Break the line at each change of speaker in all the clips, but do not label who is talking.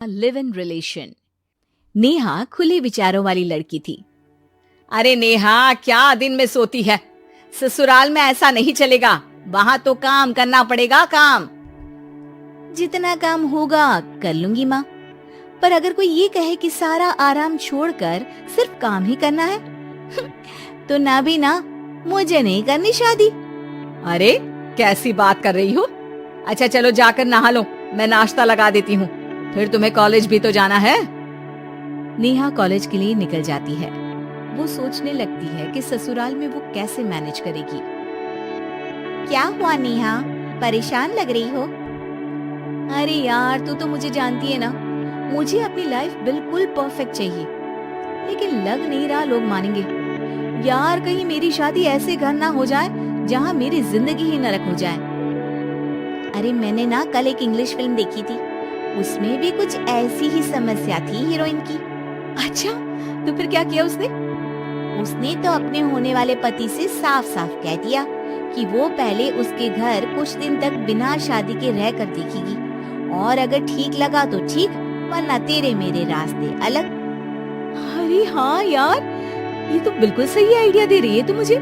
Live in relation. Neha खुले विचारों वाली लड़की थी। अरे नेहा, क्या दिन में सोती है? ससुराल में ऐसा नहीं चलेगा, वहां तो काम करना पड़ेगा। काम जितना काम होगा कर लूंगी माँ, पर अगर कोई ये कहे कि सारा आराम छोड़कर सिर्फ काम ही करना है तो ना भी ना, मुझे नहीं करनी शादी। अरे कैसी बात कर रही हो? अच्छा चलो जाकर नहा लो, मैं नाश्ता लगा देती हूँ, फिर तुम्हें कॉलेज भी तो जाना है। नेहा कॉलेज के लिए निकल जाती है। वो सोचने लगती है कि ससुराल में वो कैसे मैनेज करेगी। क्या हुआ नेहा, परेशान लग रही हो? अरे यार, तू तो मुझे जानती है ना, मुझे अपनी लाइफ बिल्कुल परफेक्ट चाहिए, लेकिन लग नहीं रहा लोग मानेंगे। यार कहीं मेरी शादी ऐसे घर ना हो जाए जहाँ मेरी जिंदगी ही नरक हो जाए। अरे मैंने ना कल एक इंग्लिश फिल्म देखी थी, उसमें भी कुछ ऐसी ही समस्या थी हीरोइन की। अच्छा, तो फिर क्या किया उसने? उसने तो अपने होने वाले पति से साफ साफ कह दिया कि वो पहले उसके घर कुछ दिन तक बिना शादी के रह कर देखेगी, और अगर ठीक लगा तो ठीक, वरना तेरे मेरे रास्ते अलग। अरे हाँ यार, ये तो बिल्कुल सही आइडिया दे रही है तू मुझे।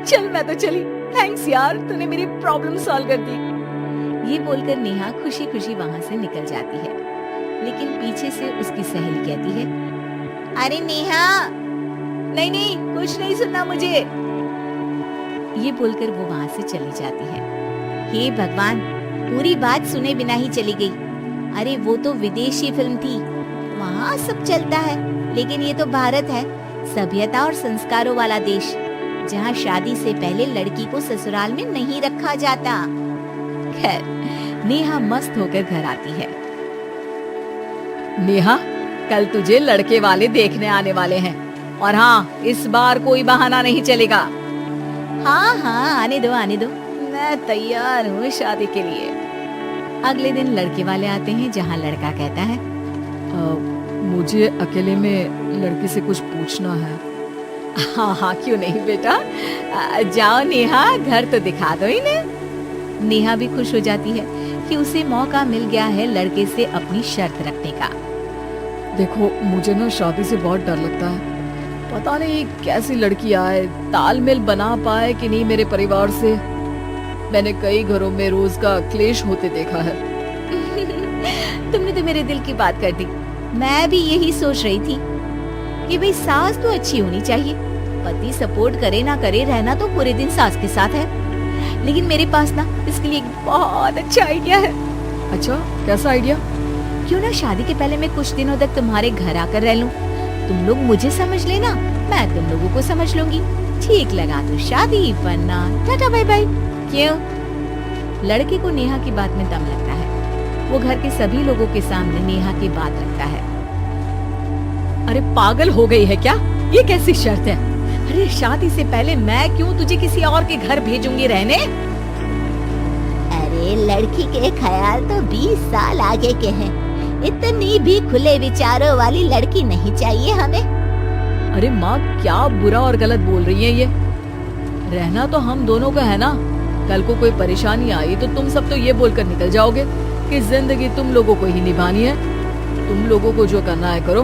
चल मैं तो चली, थैंक्स यार, तूने मेरी प्रॉब्लम सॉल्व कर दी। ये बोलकर नेहा खुशी खुशी वहाँ से निकल जाती है, लेकिन पीछे से उसकी सहेली कहती है, अरे नेहा, नहीं नहीं, कुछ नहीं सुनना मुझे। ये बोलकर वो वहाँ से चली जाती है। हे भगवान, पूरी बात सुने बिना ही चली गई। अरे वो तो विदेशी फिल्म थी, वहाँ सब चलता है, लेकिन ये तो भारत है, सभ्यता और संस्कारों वाला देश, जहाँ शादी से पहले लड़की को ससुराल में नहीं रखा जाता। खैर, नेहा मस्त होकर घर आती है। नेहा, कल तुझे लड़के वाले देखने आने वाले हैं, और हाँ, इस बार कोई बहाना नहीं चलेगा। हाँ हाँ, आने दो आने दो, मैं तैयार हूँ शादी के लिए। अगले दिन लड़के वाले आते हैं, जहाँ लड़का कहता है,
मुझे अकेले में लड़की से कुछ पूछना है।
हाँ हाँ, क्यों नहीं बेटा, जाओ नेहा, घर तो दिखा दो इन्हें। नेहा भी खुश हो जाती है कि उसे मौका मिल गया है लड़के से अपनी शर्त रखने का।
देखो, मुझे ना शादी से बहुत डर लगता है, पता नहीं कैसी लड़की आए, तालमेल बना पाए कि नहीं मेरे परिवार से। मैंने कई घरों में रोज का क्लेश होते देखा है।
तुमने तो मेरे दिल की बात कर दी। मैं भी यही सोच रही थी कि भाई सास तो अच्छी होनी चाहिए, पति सपोर्ट करे ना करे, रहना तो पूरे दिन सास के साथ है। लेकिन मेरे पास ना इसके लिए एक बहुत अच्छा आइडिया है।
अच्छा, कैसा आइडिया?
क्यों ना शादी के पहले मैं कुछ दिनों तक तुम्हारे घर आकर रह लूं, तुम लोग मुझे समझ लेना, मैं तुम लोगों को समझ लूंगी, ठीक लगा तो शादी, वरना टाटा बाय बाय। क्यों? लड़के को नेहा की बात में दम लगता है, वो घर के सभी लोगों के सामने नेहा की बात रखता है। अरे पागल हो गई है क्या? ये कैसी शर्त है? अरे शादी से पहले मैं क्यों तुझे किसी और के घर भेजूंगी रहने?
अरे लड़की के ख्याल तो 20 साल आगे के हैं, इतनी भी खुले विचारों वाली लड़की नहीं चाहिए हमें।
अरे माँ, क्या बुरा और गलत बोल रही है ये? रहना तो हम दोनों का है ना, कल को कोई परेशानी आई तो तुम सब तो ये बोलकर निकल जाओगे कि जिंदगी तुम लोगों को ही निभानी है, तुम लोगों को जो करना है करो।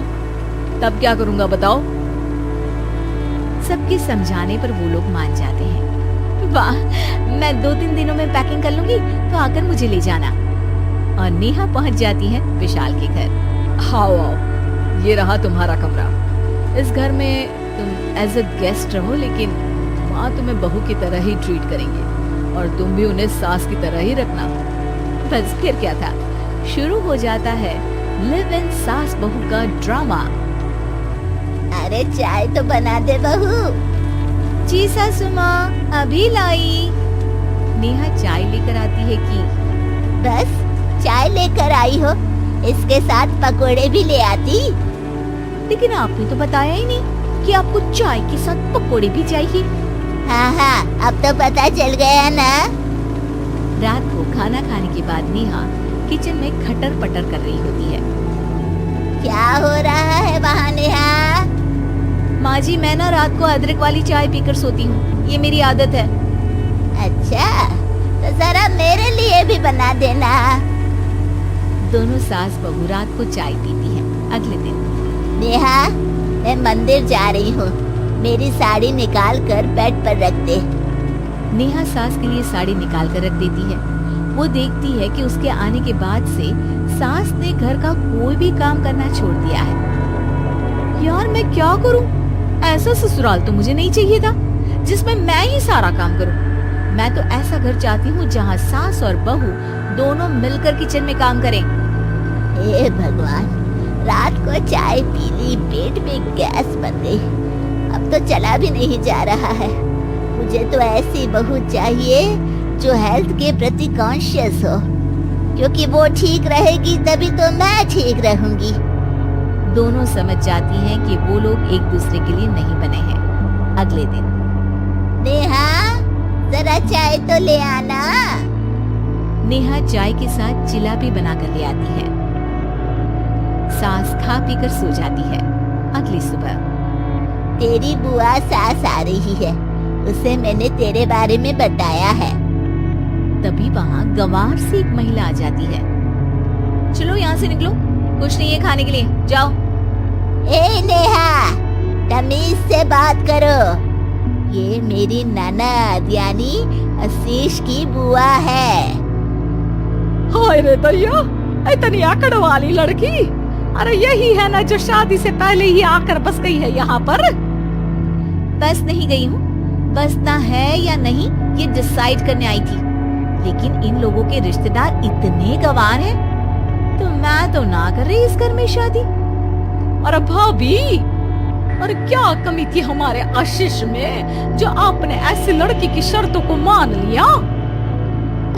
तब क्या करूँगा बताओ?
सबके समझाने पर वो लोग मान जाते हैं। वाह, मैं 2-3 दिनों में पैकिंग कर लूंगी, तो आकर मुझे ले जाना। और नेहा पहुंच जाती है विशाल के घर।
आओ आओ, ये रहा तुम्हारा कमरा। इस घर में तुम एज अ गेस्ट रहो, लेकिन माँ तुम्हें बहू की तरह ही ट्रीट करेंगे, और तुम भी उन्हें सास की तरह ही रखना।
बस फिर क्या था, शुरू हो जाता है लिव इन सास बहू का ड्रामा।
अरे चाय तो बना दे बहू।
जी सासू माँ, अभी लाई। नेहा चाय लेकर आती है कि
बस चाय लेकर आई हो, इसके साथ पकोड़े भी ले आती।
लेकिन आपने तो बताया ही नहीं कि आपको चाय के साथ पकोड़े भी चाहिए।
हाँ हाँ, अब तो पता चल गया ना।
रात को खाना खाने के बाद नेहा किचन में खटर पटर कर रही होती है।
क्या हो रहा है वहाँ नेहा?
माँ जी, मैं ना रात को अदरक वाली चाय पीकर सोती हूँ, ये मेरी आदत है।
अच्छा, तो जरा मेरे लिए भी बना देना।
दोनों सास बहू रात को चाय पीती हैं। अगले दिन
नेहा, मैं मंदिर जा रही हूँ, मेरी साड़ी निकाल कर बेड पर रख दे।
नेहा सास के लिए साड़ी निकाल कर रख देती है। वो देखती है कि उसके आने के बाद से सास ने घर का कोई भी काम करना छोड़ दिया है। यार मैं क्या करूं? ऐसा ससुराल तो मुझे नहीं चाहिए था जिसमें मैं ही सारा काम करूं। मैं तो ऐसा घर चाहती हूँ जहाँ सास और बहू दोनों मिलकर किचन में काम करें।
हे भगवान, रात को चाय पी ली, पेट में गैस बन गई, अब तो चला भी नहीं जा रहा है। मुझे तो ऐसी बहू चाहिए जो हेल्थ के प्रति कॉन्शियस हो, क्योंकि वो ठीक रहेगी तभी तो मैं ठीक रहूंगी।
दोनों समझ जाती हैं कि वो लोग एक दूसरे के लिए नहीं बने हैं। अगले दिन
नेहा, जरा चाय तो ले आना।
नेहा चाय के साथ जिलापी बनाकर ले आती है। सास खा पीकर सो जाती है। अगली सुबह
तेरी बुआ सास आ रही है, उसे मैंने तेरे बारे में बताया है।
तभी वहाँ गंवार से एक महिला आ जाती है। चलो यहाँ से निकलो, कुछ नहीं है खाने के लिए, जाओ।
ए नेहा, तमीज से बात करो, ये मेरी ननद यानी आशीष की बुआ है।
हाय रे दैया, इतनी आकड़ वाली लड़की, अरे यही है ना जो शादी से पहले ही आकर बस गई है यहाँ पर।
बस नहीं गई हूँ, बसना है या नहीं ये डिसाइड करने आई थी, लेकिन इन लोगों के रिश्तेदार इतने गंवार हैं, तो मैं तो ना कर रही इस घर में शादी।
अरे भाभी, और क्या कमी थी हमारे आशीष में जो आपने ऐसी लड़की की शर्तों को मान लिया?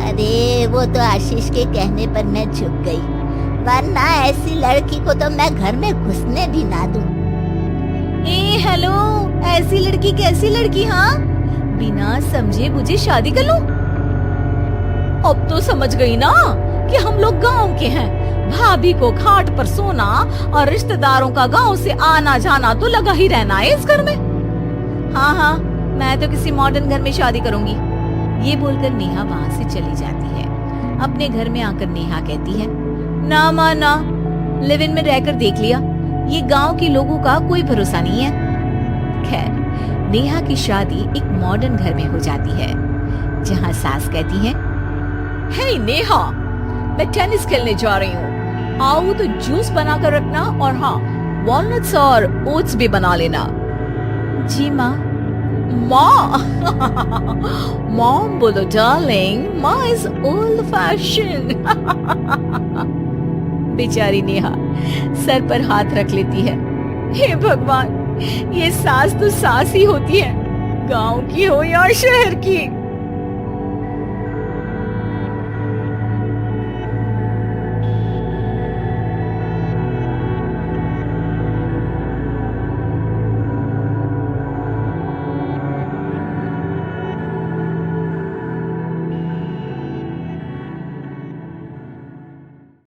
अरे वो तो आशीष के कहने पर मैं झुक गई, वरना ऐसी लड़की को तो मैं घर में घुसने भी ना दूं।
हेलो, ऐसी लड़की कैसी लड़की? हाँ, बिना समझे मुझे शादी कर लूं?
अब तो समझ गई ना कि हम लोग गांव के हैं। भाभी को घाट पर सोना और रिश्तेदारों का गांव से आना जाना तो लगा ही रहना है इस घर में।
हाँ हाँ, मैं तो किसी मॉडर्न घर में शादी करूंगी। ये बोलकर नेहा वहाँ से चली जाती है। अपने घर में आकर नेहा कहती है, ना माँ ना, लिव इन में रहकर देख लिया, ये गांव के लोगों का कोई भरोसा नहीं है। खैर, नेहा की शादी एक मॉडर्न घर में हो जाती है, जहाँ सास कहती है,
हे नेहा, मैं टेनिस खेलने जा रही हूँ, आओ तो जूस बना कर रखना, और हाँ, वॉलनट्स और ओट्स भी बना लेना।
जी माँ।
माँ मॉम बोलो डार्लिंग, माँ इज ओल्ड फैशन।
बेचारी नेहा सर पर हाथ रख लेती है।
हे भगवान, ये सास तो सास ही होती है, गांव की हो या शहर की।